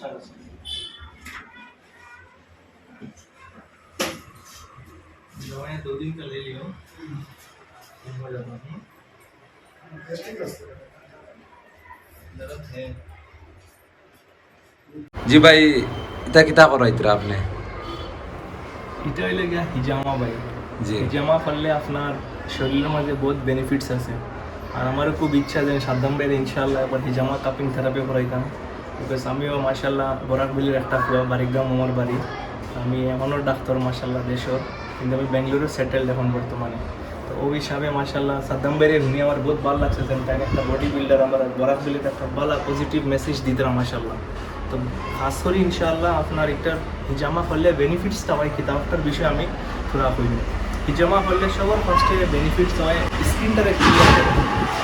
मैं 2 दिन का ले लियो हो जाता हूँ दर्द है। জি ভাই, এটা কিতা করাইতরা আপনি? এটা হইলে গিয়া হিজামা ভাই। জি হিজামা করলে আপনার শরীরের মাঝে বহুত বেনিফিটস আছে। আর আমারও খুব ইচ্ছা যে সাদ্দাম ভাইয়ের ইনশাআল্লাহ একবার হিজামা কাপিং থেরাপি করাইতাম। বিকজ আমিও মাশাআল্লাহ বরাকবিলের একটা বাড়িগ্রাম আমার বাড়ি। আমি এখনও ডাক্তার মাশাআল্লাহ দেশর, কিন্তু আমি বেঙ্গালুরু সেটেলড এখন বর্তমানে। তো ওই হিসাবে মাশাআল্লাহ সাদ্দাম ভাইয়ের শুনি আমার বহুত ভালো লাগছে যে তাই একটা বডি বিল্ডার আমার বরাকবিলের একটা ভালো পজিটিভ মেসেজ দিতাম মাশাআল্লাহ। তো খাস করে ইনশাআল্লাহ আপনার একটা হিজামা করলে বেনিফিটসটা হয় কিতাবটার বিষয়ে আমি থোড়া কইব। হিজামা করলে সবার ফার্স্টে বেনিফিটস হয় স্কিনটারে ক্লিয়ার করে,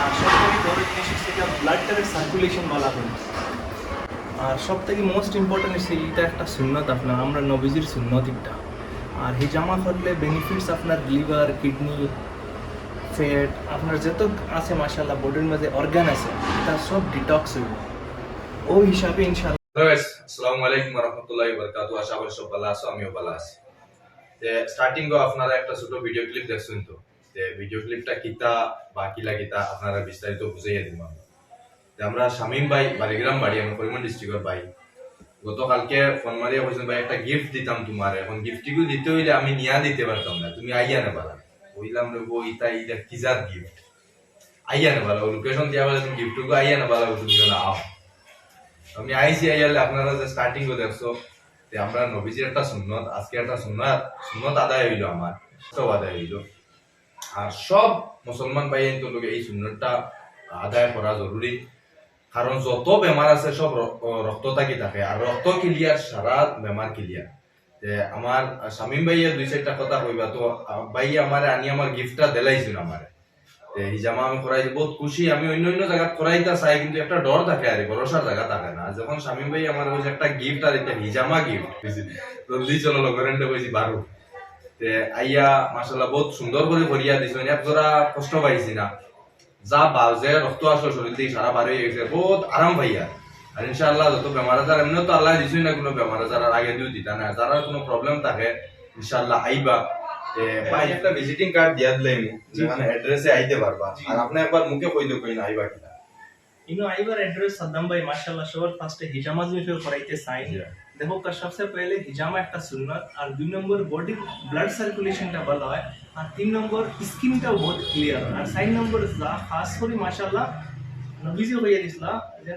আর সবথেকে বড় জিনিস হচ্ছে যে ব্লাডটারে সার্কুলেশন ভালো করে। আর সব থেকে মোস্ট ইম্পর্টেন্ট হচ্ছে এটা একটা সুন্নত আপনার, আমরা নবীজির সুন্নত এটা। আর হিজামা করলে বেনিফিটস আপনার লিভার, কিডনি, ফ্যাট আপনার যত আছে মাশাআল্লাহ বডির মধ্যে অর্গান আছে এটা সব ডিটক্স হইব। ওই হিসাবে ইনশাআল্লাহ। আসসালামু আলাইকুম ওয়া রাহমাতুল্লাহি ওয়া বারাকাতুহু। আশা করি সব ভালো আছো, আমিও ভালো আছি। স্টার্টিং আপনারা একটা ছোট ভিডিও ক্লিপ দেখছেন, তো ভিডিও ক্লিপটা কিতা বা কিলা কিতা আপনারা বিস্তারিত বুঝাইয়া দিব। আমরা শামীম ভাই বালিগ্রাম বাড়ি, আমি করিমগঞ্জ ডিস্ট্রিক্টের ভাই। গতকালকে ফোন মারিয়া কইছেন ভাই একটা গিফট দিতাম তোমার, এখন গিফটটিকে দিতে হইলে আমি নিয়া দিতে পারতাম না, তুমি আইয়া নেবা। বললাম রে বই এটা কিজার গিফট, আইয়া নেবা লোকেশন দিয়া বলে তুমি গিফটটুকু আইয়া নেবা, তুমি না আও। আমি আইসি আইয়ালে আপনারা যে স্টার্টিং করে দেখছো যে আমরা নবীজির একটা সুন্নত, আজকে একটা সুন্নত আদায় হইল, আমার সব আদায় হইল। আর সব মুসলমান ভাই তো লোকে এই সুন্নতটা আদায় করা জরুরি, কারণ যত বেমার আছে সব রক্ত থাকি থাকে, আর রক্ত ক্লিয়ার সারা বেমার ক্লিয়ার। আমার শামীম ভাইয়া 2-4টা কথা কইবা, তো ভাই আমার আনি আমার গিফটটা দেলাইছিল আমার হিজামা আমি করাইছি, বহুত খুশি। আমি অন্য জায়গা করাইতে চাই, কিন্তু একটা ডর থাকে আর ভরসার জায়গা থাকে না। যখন শামীম ভাই আমার বলছে একটা গিফট, আর এটা হিজামা গিফট জলদি চলো লগরেন্টে কইছি বারো আইয়া মাশাআল্লাহ বহুত সুন্দর করে করিয়া দিছো, এক জোড়া কষ্ট পাইছি না, যা বাজে রক্ত আসলো শরীর থেকে সারা বার হয়ে গেছে, বহুত আরাম ভাইয়া। আর ইনশাআল্লাহ যত বেমার আজার এমনি তো আল্লাহ দিছই না কোনো বেমার আজার, আর আগে দিও দিতা না, যারা কোনো প্রবলেম থাকে ইনশাআল্লাহ আইবা। ভাই একটা ভিজিটিং কার্ড দিয়া দিলাম, যেখানে অ্যাড্রেসে আইতে পারবা। আর আপনি একবার মুখে কই দিও কইনা আইবা কিনা। ইনো আইবার এড্রেস সাদ্দাম ভাই মাশাআল্লাহ সবার ফার্স্টে হিজামা জিনিস করাইতে চাই। দেখো सबसे पहले হিজামা একটা সুন্নাত, আর 2 নম্বর বডি ব্লাড সার্কুলেশনটা ভালো হয়, আর 3 নম্বর স্কিনটাও বহুত ক্লিয়ার, আর 4 নম্বর যা খাস করে মাশাআল্লাহ নবীজি কইয়া দিছলা যে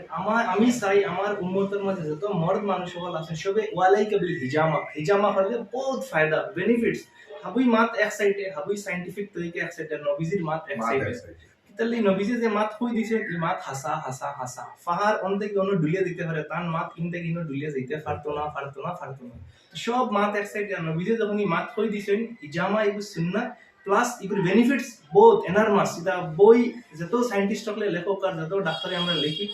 আমি চাই আমার উম্মতের মধ্যে যত মর্দ মানুষ হল আছে সবে ওয়ালাইকা বিল হিজামা করলে বহুত ফায়দা বেনিফিটস। হাবুই মাত এক সাইডে, হাবুই সাইন্টিফিক তরিকে এক সাইডে, নবীজির মাত এক সাইডে। তাহলে নবীজি যে মাত কই দিছে এই মাত হাসা হাসা হাসা ফাহার অন থেকে অন্য ডুলিয়া দিতে পারে, তার মাত ইন থেকে ইনো ডুলিয়া যাইতে পারতো না। সব মাত এক সাইডে, নবীজি যখন এই মাত কই দিছেন হিজামা ইবু সুন্নাহ প্লাস ইগুর বেনিফিটস বহুত এনারমাস। এটা বই যত সায়েন্টিস্ট হলে লেখক আর যত ডাক্তারে আমরা লিখি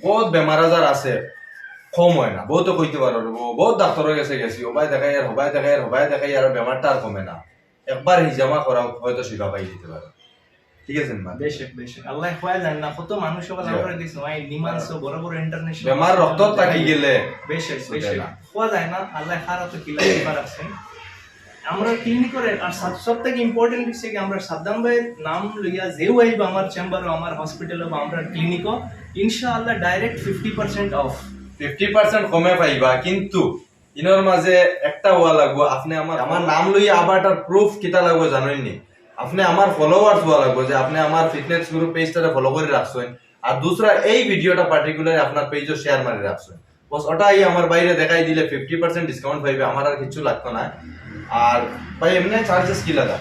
বহুত বেমার আজার আছে কম হয় না, বহুত কইতে পারো, বহুত ডাক্তার হয়ে গেছি হবাই দেখাই আর বেমারটা আর কমে না। একবার হিজামা করা হয়তো শিখা পাই দিতে পারো, ঠিক আছে না? বেশক আল্লাহ খোয়া জান না কত মানুষ হল আমরা দিছো ভাই ডিমান্ডস বড় বড় ইন্টারন্যাশনাল বেমার রক্ত থাকি গেলে বেশক খোয়া যায় না, আল্লাহ খারাপ কিলা দিবার আছেন। আমরা ক্লিনিকের আর সবথেকে ইম্পর্টেন্ট হচ্ছে কি আমরা সাদ্দাম ভাইয়ের নাম লইয়া যেও আইব আমার চেম্বার ও আমার হসপিটালে বা আমরা ক্লিনিকও ইনশাআল্লাহ ডাইরেক্ট 50% অফ 50% কমে পাইবা। কিন্তু ইনোর মাঝে একটা হওয়া লাগবো, আপনি আমার নাম লইয়া আবার তার প্রুফ কিতা লাগবো জানেননি, আপনি আমার ফলোয়ার্স হওয়া লাগবো যে আপনি আমার ফিটনেস গ্রুপ পেজটারে ফলো করে রাখছেন, আর দুসরা এই ভিডিওটা পার্টিকুলার আপনার পেজও শেয়ার মারি রাখছেন, বস ওটাই আমার বাইরে দেখাই দিলে 50% ডিসকাউন্ট পাইবে, আমার আর কিছু লাগতো না। আর ভাই এমনি চার্জেস কি লাগা?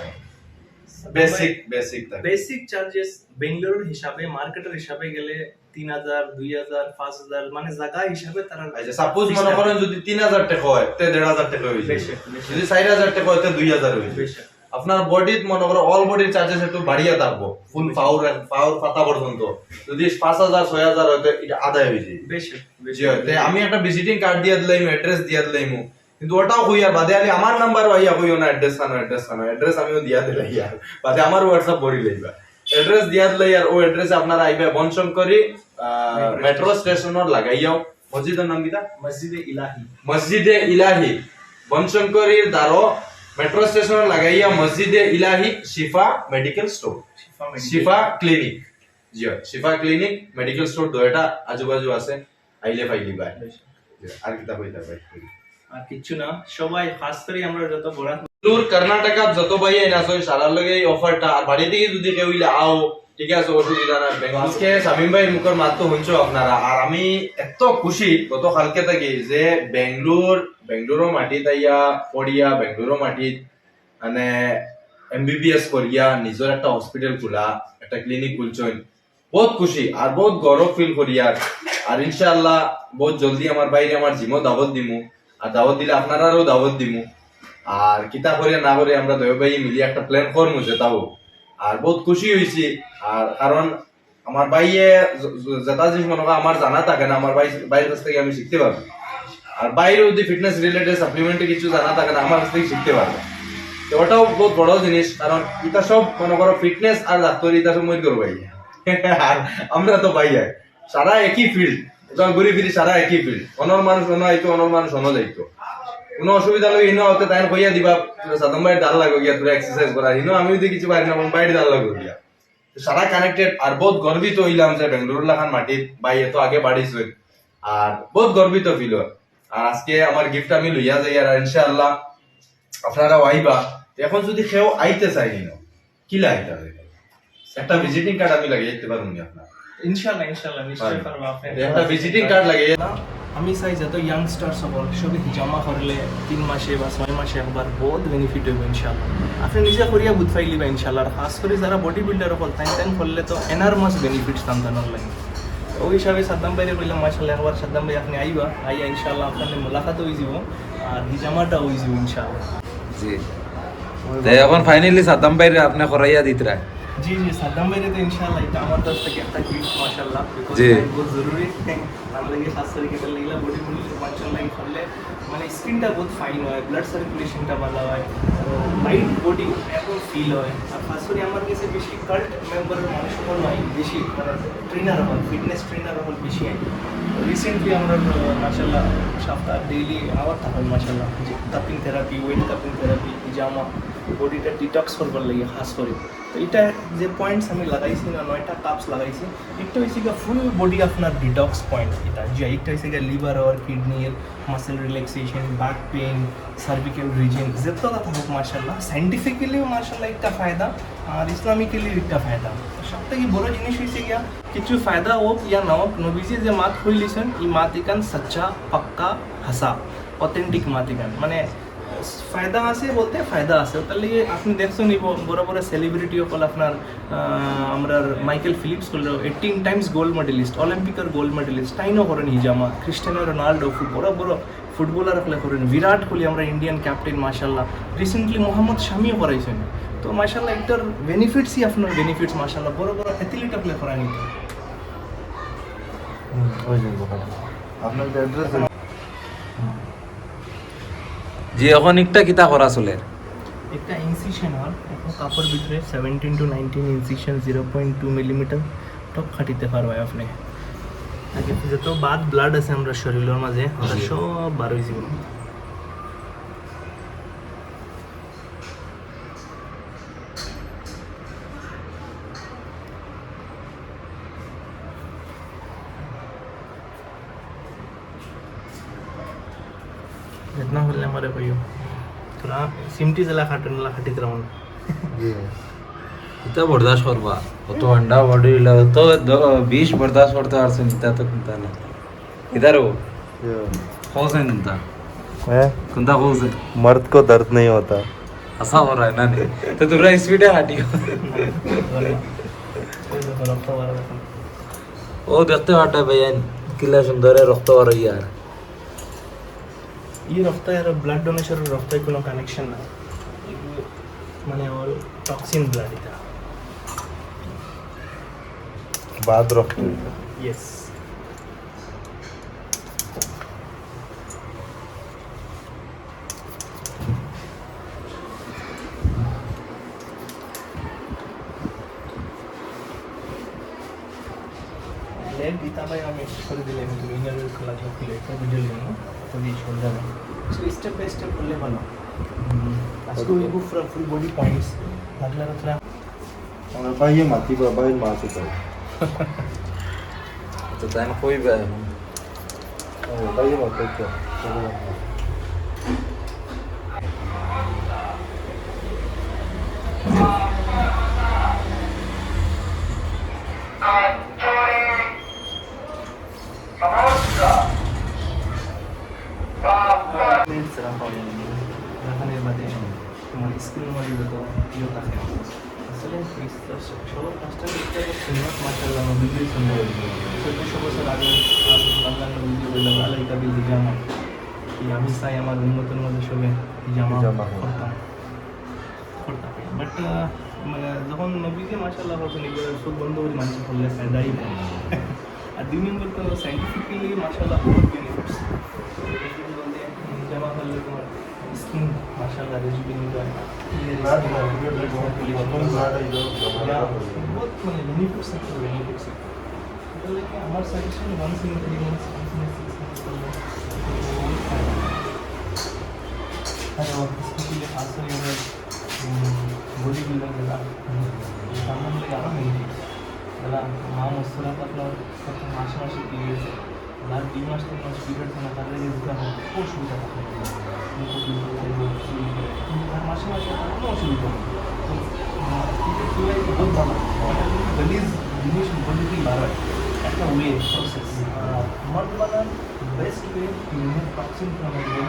বেসিক চার্জেস বেঙ্গালুরুর হিসাবে মার্কেটের হিসাবে গেলে 3000 2000 5000 মানে জায়গা হিসাবে তারা। আচ্ছা সাপোজ মনে করেন যদি 3000 টাকা হয় তে 1500 টাকা হইবে, যদি 4000 টাকা হয় তে 2000 হইবে। আপনার বডিত মনে করো অল বডির চার্জেস একটু বাড়িয়া থাকবো, ফুল পাওয়ার পাতা পর্যন্ত যদি 5000 6000 হয় এটা আদায় হয়ে যায়। আমি একটা ভিজিটিং কার্ড দিয়ে দিলাম, অ্যাড্রেস দিয়ে দিলাম, কিন্তু ওটাও কইয়া বাদে আলি আমার নাম্বার আইয়া কইও না অ্যাড্রেস অ্যাড্রেস আমিও দিয়া দিলাই, আর বাদে আমার হোয়াটসঅ্যাপ ভরি লইবা, অ্যাড্রেস দিয়া দিলাই, আর ও অ্যাড্রেসে আপনারা আইবে বনশঙ্করি মেট্রো স্টেশনের লাগাইয়াও মসজিদের নাম কিটা মসজিদে ইলাহি মসজিদে ইলাহি বনশঙ্করীর দ্বারো মেট্রো স্টেশন লাগাইয়া মসজিদে ইলাহি শিফা মেডিকেল স্টোর শিফা ক্লিনিক জি শিফা ক্লিনিক মেডিকেল স্টোর দুইটা আজুবাজু আছে আইলে পাইলি ভাই আর কিতা কইতা ভাই আর কিছু না সবাই খাস করে আমরা যত বড় দূর কর্ণাটক যত ভাই আইনা সই সারার লগে এই অফারটা আর বাড়ি থেকে যদি কেউ ইলে আও ঠিক আছে অসুবিধা না আজকে শামিম ভাই মুখের মাত তো শুনছো আপনারা আর আমি এত খুশি গত কালকে থেকে যে বেঙ্গলোরও মাটিত আইয়া পড়িয়া বেঙ্গলোরও মাটিত মানে এমবিবিএস করিয়া নিজের একটা হসপিটাল খোলা একটা ক্লিনিক খুলছেন বহুত খুশি আর বহুত গৌরব ফিল করিয়া আর ইনশাআল্লাহ বহুত জলদি আমার বাইরে আমার জিমও দাওয়াত দিমু আর দাওয়াত দিলে আপনারাও দাওয়াত দিমু আর কিতা করিয়া না করে আমরা দয় ভাই মিলিয়ে একটা প্ল্যান করবো যেটাও আর বহুত খুশি হয়েছি আর কারণ আমার ভাইয়ে যেটা জিনিস মনে হয় আমার জানা থাকে না আমার ভাইয়ের কাছ থেকে আমি শিখতে পারবো আর বাইরে যদি ফিটনেস রিলেটেড সাপ্লিমেন্টে কিছু জানা থাকে না আমার কাছ থেকে শিখতে পারবো তো ওটাও বহুত বড় জিনিস কারণ এটা সব মনে করো ফিটনেস আর ডাক্তারি এটা সব মই করবো ভাই আর আমরা তো ভাই সারা একই ফিল্ড ঘুরি ফিরি সারা একই ফিল্ড অনর মানুষ অন্য আইতো অনর মানুষ অন্য যাইতো কোনো অসুবিধা লাগে ইনো হতে তাই কইয়া দিবা সাদম ভাই ডাল লাগো গিয়া তোরা এক্সারসাইজ করা ইনো আমি যদি কিছু পারি না বাইরে ডাল লাগো গিয়া সারা কানেক্টেড আর বহুত গর্বিত হইলাম যে বেঙ্গলোর লাখান মাটিত ভাই এত আগে বাড়িছে আর বহুত গর্বিত ফিল আর আজকে আমার গিফট আমি লইয়া যাই আর ইনশাআল্লাহ আপনারাও আইবা এখন যদি কেউ আইতে চাই নিনো কি লাগে একটা ভিজিটিং কার্ড আমি লাগিয়ে দিতে পারুন আপনার ইনশাআল্লাহ নিশ্চয় পারবো আপনি একটা ভিজিটিং কার্ড লাগিয়ে আমি চাই যত ইয়াংস্টার্স হবল সবে জমা করলে 3 মাসে বা 6 মাসে একবার বহুত বেনিফিট হইব ইনশাআল্লাহ আপনি নিজে করিয়া বুঝ পাইলিবা ইনশাআল্লাহ আর খাস করে যারা বডি বিল্ডার হল তাই করলে তো এনারমাস বেনিফিটস তান্তানোর লাগে ওই হিসাবে সাদ্দাম ভাইরে কইলাম মাশাআল্লাহ একবার সাদ্দাম ভাই আপনি আইবা আইয়া ইনশাআল্লাহ আপনাদের মুলাকাত হয়ে যাব আর হিজামাটা হয়ে যাব ইনশাআল্লাহ জি তাই এখন ফাইনালি সাদ্দাম ভাই আপনি করাইয়া দিতরা जी साद्दाम भाई तो इंशाल्लाह এটা আমার কাছ থেকে একটা গিফট মাশাআল্লাহ জি বহুত জরুরি আমরা কি খাস করে কেটে লাগলা বডি বিল্ডিং মাশাআল্লাহ করলে মানে স্কিনটা বহুত ফাইন হয় ব্লাড সার্কুলেশনটা ভালো হয় লাইট বডি এখন ফিল হয় আর খাস করে আমার কাছে বেশি কাল্ট মেম্বারের মানুষ হল নয় বেশি ট্রেনার হল ফিটনেস ট্রেনার হল বেশি হয় রিসেন্টলি আমরা মাশাআল্লাহ সপ্তাহ ডেইলি আওয়ার থাকে মাশাআল্লাহ যে cupping therapy wet cupping therapy জামা বডিটা ডিটক্স করবার লাগে খাস করে তো এটা যে পয়েন্টস আমি লাগাইছি না 9টা কাপস লাগাইছি একটা হইছে গা ফুল বডি আপনার ডিটক্স পয়েন্ট এটা যে একটা হইছে গা লিভার আর কিডনির muscle relaxation back pain cervical reason যেতটা থাকুক মাশাআল্লাহ সাইন্টিফিক্যালিও মাশাআল্লাহ একটা ফায়দা আর ইসলামিক্যালি একটা ফায়দা সবথেকে বড় জিনিস হইছে গিয়া কিছু ফায়দা হোক ইয়া না হোক নবীজি যে মাত হইলিছেন এই মাত ইকান সচ্চা পাক্কা হাসা অথেন্টিক মাত ইকান মানে ফায়দা আছে বলতে ফায়দা আছে তাহলে আপনি দেখছেন বড় বড় সেলিব্রিটি হল আপনার আমরা মাইকেল ফিলিপস করলো 18 টাইমস গোল্ড মেডেলিস্ট অলিম্পিকের গোল্ড মেডেলিস্ট টাইনও করেন হিজামা ক্রিস্টিয়ানো রোনাল্ডো বড় বড় ফুটবলার আপনি করেন বিরাট কোহলি আমরা ইন্ডিয়ান ক্যাপ্টেন মাশাআল্লাহ রিসেন্টলি মোহাম্মদ শামিও করাইছেন তো মাশাআল্লাহ একটার বেনিফিটসই আপনার বেনিফিটস মাশাআল্লাহ বড় বড় অ্যাথলিট আপনি করানি আপনার অ্যাড্রেস জি এখন একটা কিতা করা চলে একটা ইনসিশন হল এখন কাপড় ভিতরে 17 to 19 ইনসিশন 0.2 মিলিমিটার টপ খাটিতে পারবে আপনি আগে যত বাদ ব্লাড আছে আমরা শরীরের মাঝে ওটা সব বার হয়ে যাব जितना होले हमारे भाइयों थोड़ा सिमटी जला खाटित रहूँ এটা বরদাস্ত করবা কত ঠান্ডা বডি তো 20 বরদাস্ত করতে পারছেন এটা তো চিন্তা না इधर हो कौन चिंता है कुंता कौन से मर्द को दर्द नहीं होता ऐसा हो रहा है ना नहीं तो तुरा स्पीड है हटी ओ देखते हटा भैया किला सुंदर है रक्त हो रही यार ये रफ्ता यार ब्लड डोनेशन और रफ्ता কোনো কানেকশন না মানে और टॉक्सिन ब्लड এটা बाद रक्त यस लेग गीता भाई हमें कर दिले में तुम्हें इंटरव्यू खला जो खुले तो वीडियो लेना तो ये छोड़ देना सो स्टेप बाय स्टेप खुले बनो आज को वो फुल बॉडी पॉइंट्स लागला रखला और भाई ये माती बाबा इन माती तो त्यानं कोई बी आहे भाई ये माती तो तुम्हारी स्किल वाली तो ये होता है আসলে সবার কাজটা করতে হবে সুন্নাত মাশাআল্লাহ নবীর সুন্নাত সেটা সবসর আগে আল্লাহ নবী বললেন আলাইকা বিল জামা কি আমি চাই আমার উন্নতের মধ্যে সবে জামা করতাম বাট মানে যখন নবীকে মাশাআল্লাহ বলছেন এগুলো সব বন্ধ করে মানুষ করলে ফায়দাই নেই আর দুই নম্বর তো সাইন্টিফিক্যালি মাশাআল্লাহ বহুত বেনিফিটস জামা করলে তোমার स्किन माशाल्लाह रेजुबिन का बहुत মানে বেনিফিটস আছে বেনিফিটস তাহলে কি আমার সাজেশন 1 in 3 months 6 months আর স্পেশালি খাসकर ये बॉडी बिल्डर का सामान ले आना बेनिफिट्स তাহলে মা মসলা পাতলা কত মাসে মাসে পিরিয়ড আর 2 মাস 3 মাস পিরিয়ড না তাহলে যেটা হয় অসুবিধা থাকে মাসে মাসে কোনো অসুবিধা নেই বহুত ভালো গলিজ জিনিস বডিতে বাড়ায় একটা ওয়ে প্রসেস মদ বানান best way unit toxin from body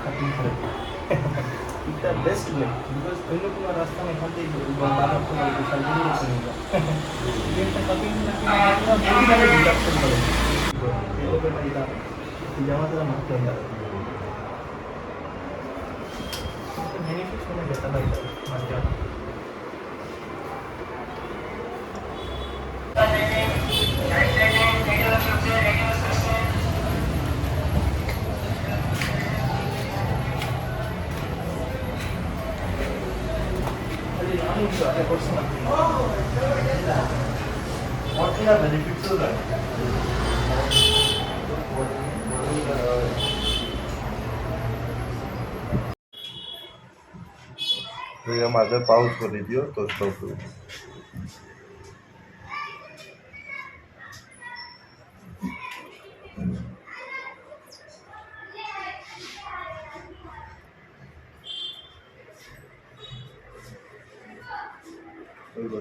cutting করে এটা বেস্ট ওয়ে বিকজ অন্য কোনো রাস্তা নেই এখান থেকে বানার কোনো সার্জারি করতে নেই এটা কাটিং পুরো বডিটাকে ডিডাকশন করে এগুলো এটা জামাটা মারতে হবে बेनिफिट्स मैंने जैसा भाई मान जाओ What are the benefits of that? तो ये माझा पाऊस करी दियो तो स्टॉप करू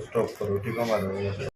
स्टॉप करो ठीक है हमारा